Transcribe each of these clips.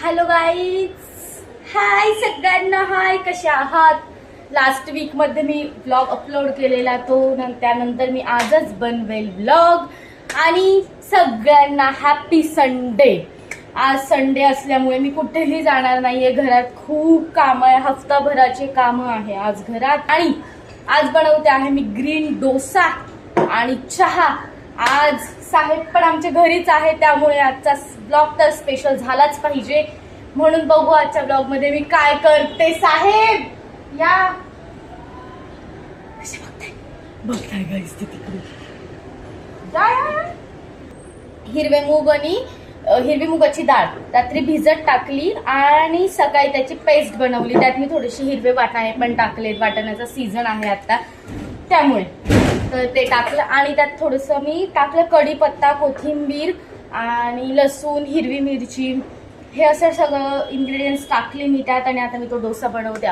Hello guys, हाय सगळ्यांना. हाय, कशा आहात? लास्ट वीक मध्ये मी व्लॉग अपलोड केलेला तो, त्यानंतर मी आजच बनवेल व्लॉग. आणि सगळ्यांना हॅपी संडे. आज संडे असल्यामुळे मी कुठेही जाणार नाहीये. घरात खूप काम आहे, हफ्ताभराचे काम आहे आज घरात. आणि आज बनवते आहे मी ग्रीन डोसा आणि चहा. आज साहेब पण आमच्या घरीच आहे, त्यामुळे आजचा ब्लॉग तर स्पेशल झालाच पाहिजे. म्हणून बघू आजच्या ब्लॉग मध्ये मी काय करते. साहेब या. कसे बघताय गाईस ते तिकडे. हिरवी मुगाची डाळ रात्री भिजत टाकली आणि सकाळी त्याची पेस्ट बनवली. त्यात मी थोडेसे हिरवे वाटाणे पण टाकलेत. वाटाण्याचा सीझन आहे आता, त्यामुळे तर ते टाकलं. आणि त्यात थोडंसं मी टाकलं कढीपत्ता, कोथिंबीर आणि लसूण, हिरवी मिरची, हे असं सगळं इन्ग्रेडियंट्स टाकले मी त्यात. आणि आता मी तो डोसा बनवते.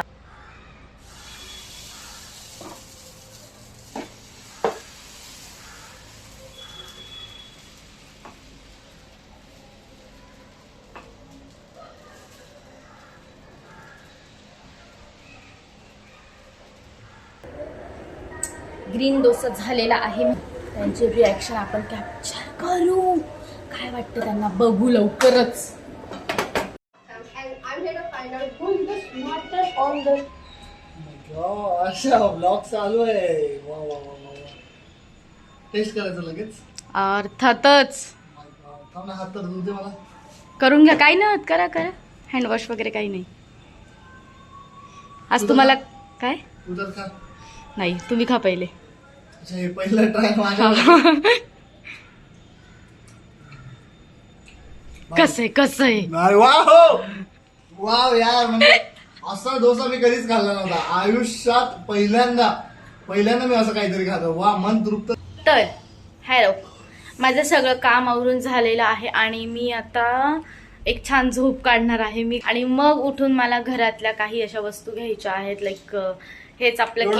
ग्रीन डोसा झालेला आहे. त्यांचे रिॲक्शन आपण कॅप्चर करू. काय वाटतं त्यांना बघू लवकरच. अच्छा, ब्लॉग चालू आहे. वा वा वा वा. टेस्ट करायचं लगेच. अर्थातच थांब ना, हात तर धुऊ दे मला. करून घ्या. काही नाही, करा करा. हँडवॉश वगैरे काही नाही. आज तुम्हाला काय उदर खा. नाही, तुम्ही खा पहिले. अच्छा, हे पहिलं ट्राय माझ्या. कसं आहे वाव वाव यार, म्हणजे असा डोसा मी कधीच खाल्ला नव्हता आयुष्यात. पहिल्यांदा मी असं काहीतरी खातो. वा, मन तृप्त. तर हॅलो, माझं सगळं काम आवरून झालेलं आहे आणि मी आता एक छान झोप काढणार आहे मी. आणि मग उठून मला घरातल्या काही अशा वस्तू घ्यायच्या आहेत. लाईक हेच आपलं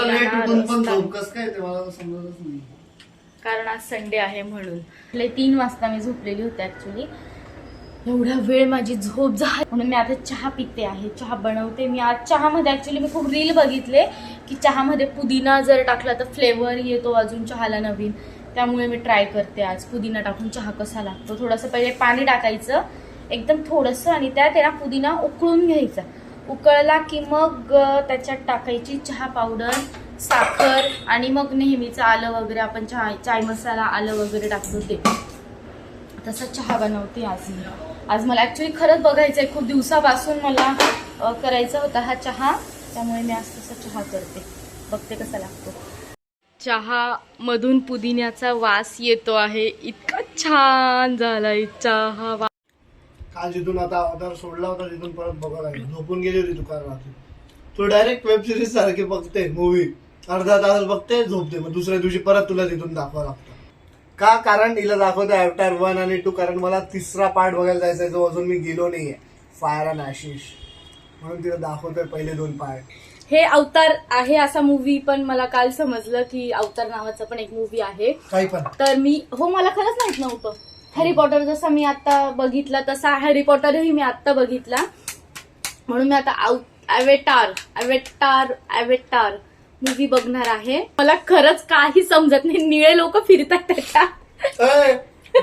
कारण आज संडे आहे म्हणून. 3 वाजता मी झोपलेली होते ऍक्च्युली. एवढा वेळ माझी झोप झाली म्हणून मी आता चहा पिते आहे. चहा बनवते मी. आज चहामध्ये ऍक्च्युली मी खूप रील बघितले की चहामध्ये पुदिना जर टाकला तर फ्लेवर येतो अजून चहाला नवीन. त्यामुळे मी ट्राय करते आज पुदिना टाकून चहा कसा लागतो. थोडंसं पहिले पाणी टाकायचं एकदम थोडंसं, आणि त्यात आहे ना पुदिना उकळून घ्यायचा. उकळला की मग त्याच्यात टाकायची चहा पावडर, साखर आणि मग नेहमीचं आलं वगैरे, आपण चाय मसाला आलं वगैरे टाकतो ते. तसा चहा बनवते आज मी. आज मला ॲक्च्युली खरंच बघायचं आहे, खूप दिवसापासून मला करायचा होता हा चहा. त्यामुळे मी आज तसा चहा करते, बघते कसा लागतो. चहा मधून पुदिन्याचा वास येतो आहे. इतका छान झालाय चहा. काल जिथून आता अवतार सोडला होता तिथून परत बघत आहे. झोपून गेली होती दुकानात. तो डायरेक्ट वेब सिरीज सारखी बघते. मूवी अर्धा तास बघते, झोपते. मग दुसऱ्या दिवशी परत तुला तिथून दाखवावं लागतं. का? कारण हिला दाखवते अवतार 1 आणि 2. कारण मला 3रा पार्ट बघायला जायचा आहे, जो अजून मी गेलो नाहीये, फायर अँड ॲशेस. म्हणून तिला दाखवतोय पहिले 2 पार्ट. हे अवतार आहे असा मूवी पण मला काल समजलं की अवतार नावाचा पण एक मूवी आहे. काही पण. तर मला खरंच माहित नव्हतं. हॅरी पॉटर जसा मी आता बघितला तसा हॅरी पॉटरही मी आता बघितला. म्हणून मी आता अवेटार मूवी बघणार आहे. मला खरंच काही समजत नाही. निळे लोक फिरतात त्याच्यात.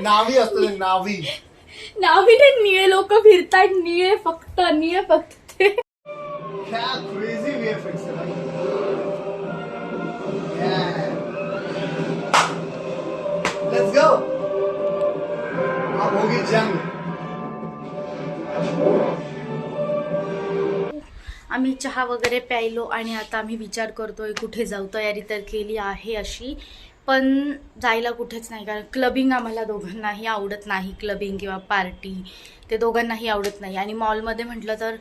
नावी असतो, नावी नावीने निळे लोक फिरतात. निळे फक्त क्या क्रेजी VFX है भाई. Let's go. अब होगी जंग. आम्ही चहा वगैरे प्यायलो आणि आता आम्ही विचार करतोय कुठे जाऊ. तयारी तर केली आहे अशी, पण जायला कुठेच नाही. कारण क्लबिंग आम्हाला दोघांनाही आवडत नाही. क्लबिंग किंवा पार्टी ते दोघांनाही आवडत नाही. आणि मॉलमध्ये म्हटलं तर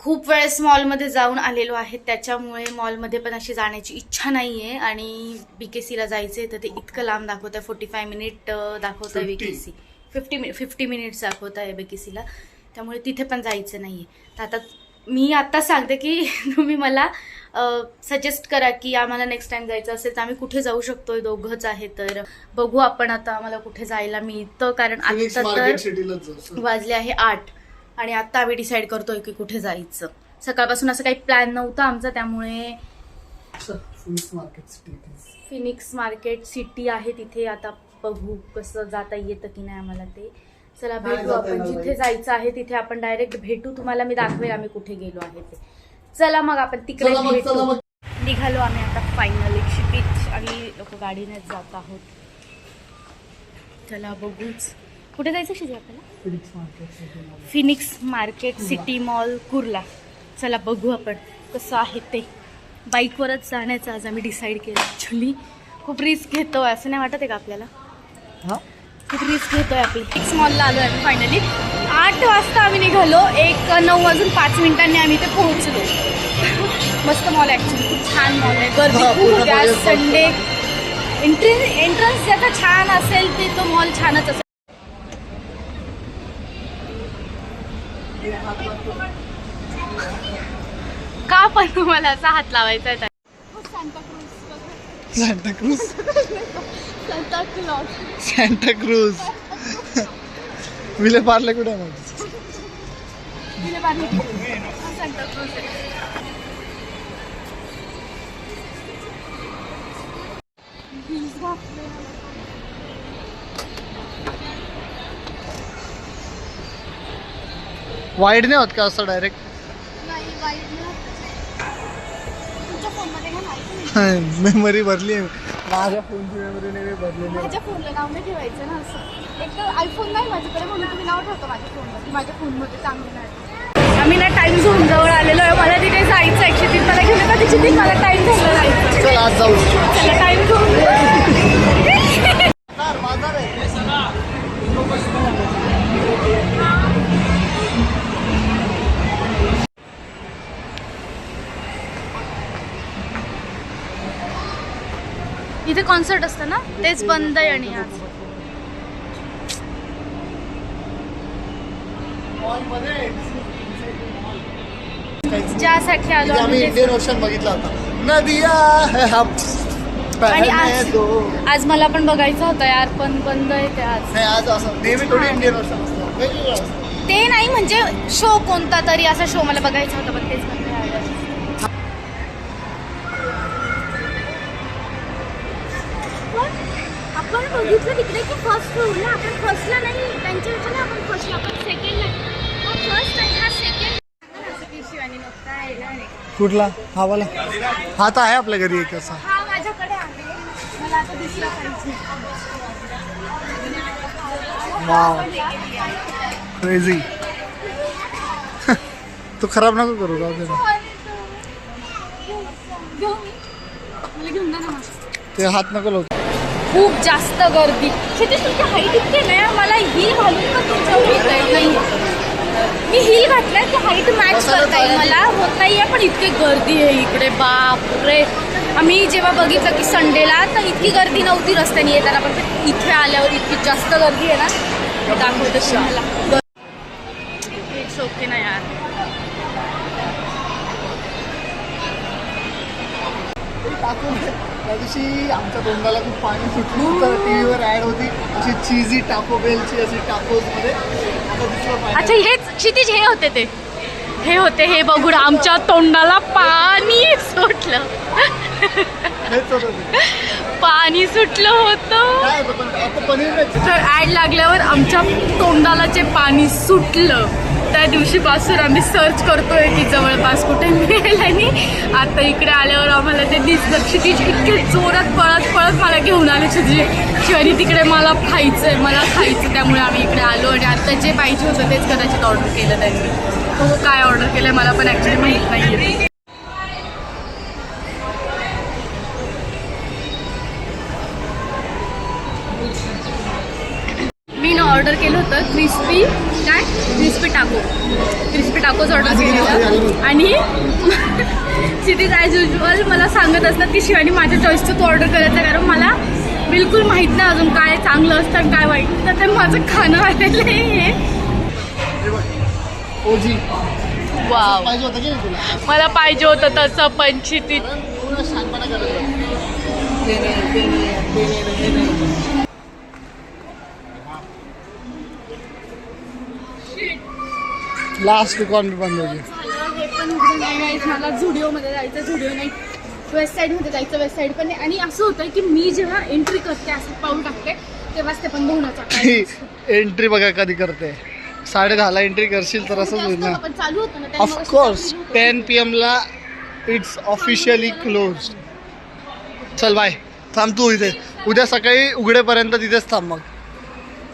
खूप वेळेस मॉलमध्ये जाऊन आलेलो आहे, त्याच्यामुळे मॉलमध्ये पण अशी जाण्याची इच्छा नाही आहे. आणि BKCला जायचं आहे तर ते इतकं लांब दाखवत आहे. 45 मिनिट दाखवत आहे BKC. 50 मिनिट्स दाखवत आहे BKCला. त्यामुळे तिथे पण जायचं नाही आहे. तर आता मी आता सांगते की तुम्ही मला सजेस्ट करा की आम्हाला नेक्स्ट टाइम जायचं असेल तर आम्ही कुठे जाऊ शकतोय. दोघंच आहे तर बघू आपण आता आम्हाला कुठे जायला मिळतं. कारण आता तर वाजले आहे 8 आणि आता आम्ही डिसाईड करतोय की कुठे जायचं. सकाळपासून असं काही प्लॅन नव्हता आमचा, त्यामुळे फिनिक्स मार्केट सिटी आहे तिथे. आता बघू कसं जाता येतं की नाही आम्हाला ते. चला भेटू आपण, जिथे जायचं आहे तिथे आपण डायरेक्ट भेटू. तुम्हाला मी दाखवेल आम्ही कुठे गेलो आहे ते. चला मग आपण तिकडे भेटू. निघालो आम्ही आता फायनली. क्षितिज आणि लोक गाडीनेच जात आहोत. चला बघूच कुठे जायचं क्षितिज आपल्याला. Phoenix market city mall Kurla. चला बघू आपण कसं आहे ते. बाईकवरच जाण्याचं आज आम्ही डिसाईड केलं. ॲक्च्युली खूप रिस्क घेतोय असं नाही वाटत आहे का आपल्याला. खूप रिस्क घेतोय आपली. फिनिक्स मॉलला आलो आहे फायनली. 8 वाजता आम्ही निघालो. 9:05 आम्ही ते पोहोचलो. मस्त मॉल आहे ॲक्च्युली, खूप छान मॉल आहे. गर्दी खूप होती आज संडे. एंट्रन्स ज्याचा छान असेल ते तो मॉल छानच असेल. का पण तुम्हाला असा हात लावायचा आहे. सॅन्टा क्रूज विले पार्ले कुठे आहे? वाईड नाही होत का असं डायरेक्ट? मेमरी भरली आहे माझ्या फोनची. मेमरी नाही भरलेली. माझ्या फोनला नाव नाही ठेवायचं ना असं. एक तर आयफोन नाही माझ्याकडे म्हणून तुम्ही नाव ठेवतो माझ्या फोनला की माझ्या फोनमध्ये चांगलं नाही. आम्ही ना टाइम झोन जवळ आलेलो आहे. मला तिथे जायचं आहे. क्षितिज मला घेऊन येतात. क्षितिज मला टाइम झोनला जायचं. चल आज जाऊ. चला टाइम झोन. इथे कॉन्सर्ट असतं ना, तेच बंद आहे. आणि आज ज्यासाठी आलो आम्ही इंडियन ओशन बघितला होता. नदिया है हम. आणि आज मला पण बघायचं होतं यार, पण बंद आहे ते आज. नाही आज असं नेहमी थोडी इंडियन ओशन असतं, वेगवेगळं असतं. ते नाही म्हणजे शो कोणता तरी असा शो मला बघायचा होता, पण तेच बंद आहे. आपण बघितलं तिकडे की फर्स्ट फ्लोअरला. आपण फर्स्टला नाही, त्यांच्या विचारला आपण फर्स्टला, आपण सेकंडला. फर्स्ट आणि हा सेकंड. शिवानी नव्हता यायला नाही. कुठला? हा वाला. हा तर आहे आपल्या घरी एक असा. हा माझ्याकडे आहे. मला आता दुसरा पाहिजे. Wow crazy. तू खराब नको करू. जाऊ दे ना. मला घेऊन जा ना. ते हात नको लावू. खूप जास्त गर्दी. क्षितिज तुमची हाईट इतके नाही. मला हिल घालून का तुमच्या नाही. मी हिल घातलाय की हाईट मॅच करता येईल मला. होत नाहीये पण इतकी गर्दी आहे इकडे. बापरे. आम्ही जेव्हा बघितलं की संडेला तर इतकी गर्दी नव्हती रस्त्याने येताना, पण इथे आल्यावर इतकी जास्त गर्दी आहे ना. दाखवतो तुम्हाला. इट्स ओके ना यार. त्या दिवशी आमच्या तोंडाला खूप पाणी सुटलं तर टीव्हीवर ऍड होती अशी चीजी टाको बेलची, अशी टाकोज मध्ये. अच्छा हेच क्षितिज, हे होते ते. हे होते हे बघून आमच्या तोंडाला पाणी सुटलं. पाणी सुटलं होतं. तर ऍड लागल्यावर आमच्या तोंडाला जे पाणी सुटलं त्या दिवशीपासून आम्ही सर्च करतोय की जवळपास कुठे मिळेल. आणि आता इकडे आल्यावर आम्हाला ते दिसलं. क्षितिज इतके जोरात पळत पळत मला घेऊन आले. शिवानी तिकडे मला खायचं त्यामुळे आम्ही इकडे आलो. आणि आता जे पाहिजे होतं तेच कदाचित ऑर्डर केलं त्यांनी. हो काय ऑर्डर केलं मला पण ॲक्च्युली माहीत नाही. मी ना ऑर्डर केलं होतं क्रिस्पी टाकोज ऑर्डर केलेलं. आणि क्षितिज ॲज युजल मला सांगत असतात की शिवानी माझ्या चॉईसचं तू ऑर्डर करायचं, कारण मला बिलकुल माहीत नाही अजून काय चांगलं असतं आणि काय वाईट. तर ते माझं खाणं आलेलं आहे. वाव मला पाहिजे होतं तसं, पण क्षितिज लास्ट दुकान भी बंद होगी. झालं हे पण उघडं नाही guys. मला झुडिओमध्ये जायचं, झुडिओ नाही वेस्ट साईडमध्ये जायचं, वेस्ट साईड पण नाही. आणि असं होतं की मी जेव्हा एंट्री करते असं पाऊल टाकते तेव्हाच ते पण धुवण्याचा एंट्री बघा कधी करते. 10:30ला एंट्री करशील तर असंच होईल ना. पण चालू होतं ना ऑफकोर्स 10 PM ला इट्स ऑफिशियली क्लोज. चल बाय. थांब तू इथे. उद्या सकाळी उघडेपर्यंत तिथेच थांब मग.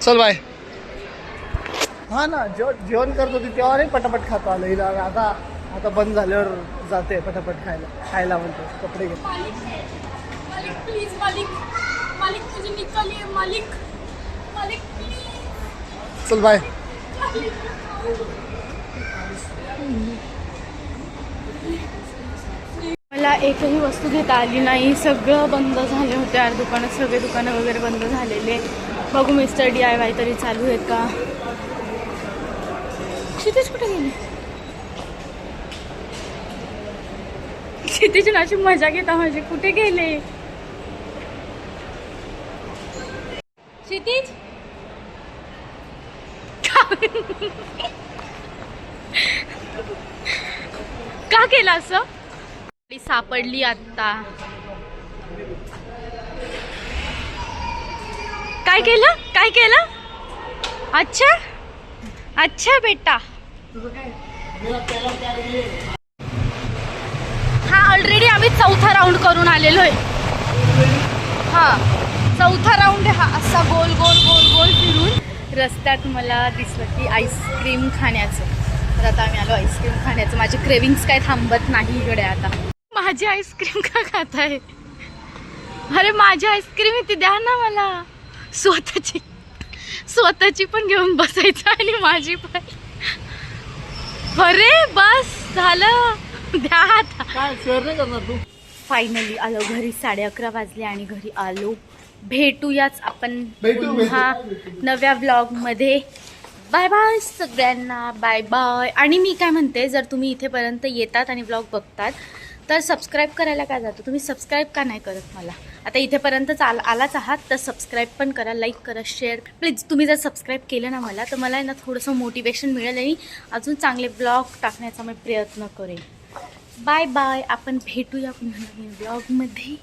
चल बाय. हा ना जेवण करत होती तेव्हा नाही पटापट खातो आलं हिला. आता बंद झाल्यावर जाते पटापट खायला म्हणतो. कपडे घे. मालिक प्लीज, मालिक तुझी निकाली आहे, मालिक प्लीज. चल बाय. मला एकही वस्तू घेता आली नाही. सगळं बंद झाले होते यार दुकानं, सगळे दुकानं वगैरे बंद झालेले. बघू मिस्टर DIY तरी चालू आहेत का. क्षितिज कुठे गेली. क्षितिज अशी मजा घेता माझी. कुठे गेले क्षितिज. का केलं असं. सापडली आता. काय केलं. अच्छा बेटा. हा ऑलरेडी आम्ही 4था राऊंड करून आलेलो आहे. हा 4था राऊंड हा असा गोल फिरून. रस्त्यात मला दिसलं की आईस्क्रीम खाण्याचं. तर आता आम्ही आलो आईस्क्रीम खाण्याचं. माझे क्रेविंग्स काय थांबत नाही इकडे आता. माझी आईस्क्रीम का खात आहे. अरे माझी आईस्क्रीम इथे द्या ना मला. स्वतःची पण घेऊन बसायचं आणि माझी पण. अरे बस झालं द्या आता. काय शेअर नाही करणार तू. फायनली आलो घरी. 11:30 वाजले आणि घरी आलो. भेटूयाच आपण भेटू. पुन्हा नव्या व्लॉगमध्ये. बाय बाय सगळ्यांना. Bye bye. आणि मी काय म्हणते, जर तुम्ही इथेपर्यंत येतात आणि व्लॉग बघतात तर सबस्क्राईब करायला काय जातो. तुम्ही सबस्क्राईब का नाही करत मला. आता इथेपर्यंतच आलाच आहात तर सबस्क्राईब पण करा, लाईक करा, शेअर प्लीज. तुम्ही जर सबस्क्राईब केलं ना मला तर मला ना थोडंसं मोटिवेशन मिळेल आणि अजून चांगले ब्लॉग टाकण्याचा मी प्रयत्न करेन. Bye bye. आपण भेटूया पुन्हा नवीन ब्लॉगमध्ये.